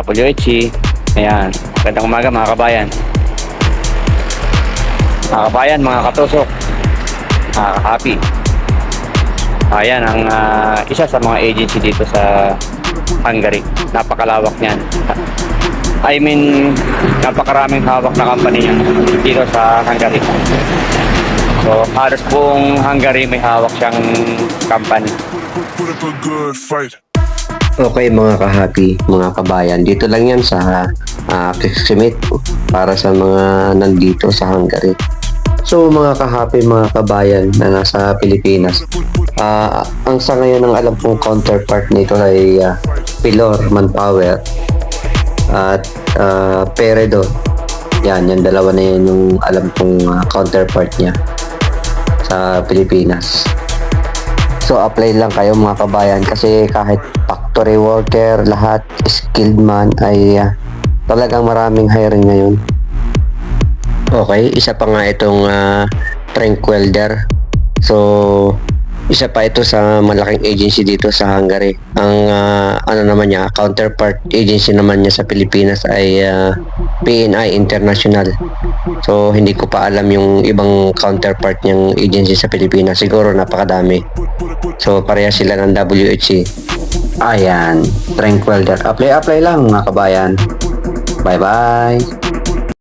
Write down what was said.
WHC. Ayan, magandang umaga mga kabayan. Mga kabayan, mga katusok, happy. Ayan ang isa sa mga agency dito sa Hungary. Napakalawak niyan. I mean, napakaraming hawak na company niya dito sa Hungary. So, halos buong Hungary may hawak siyang company. Put up a good fight. Okay mga kahapi, mga kabayan, dito lang yan sa Keksimit para sa mga nandito sa Hungary. So mga kahapi, mga kabayan na nasa Pilipinas, ang sa ngayon ang alam kong counterpart nito ay Pilor Manpower at Peredo. Yan dalawa na yan yung alam kong counterpart niya sa Pilipinas. So apply lang kayo mga kabayan kasi kahit factory worker, lahat skilled man ay talagang maraming hiring ngayon. Okay, isa pa nga itong Trank Welder. So isa pa ito sa malaking agency dito sa Hungary. Ang ano naman niya, counterpart agency naman niya sa Pilipinas ay PNI International. So hindi ko pa alam yung ibang counterpart niyang agency sa Pilipinas. Siguro napakadami. So pareha sila ng WHC. Ayan, Trank Welder. Apply lang mga kabayan. Bye bye.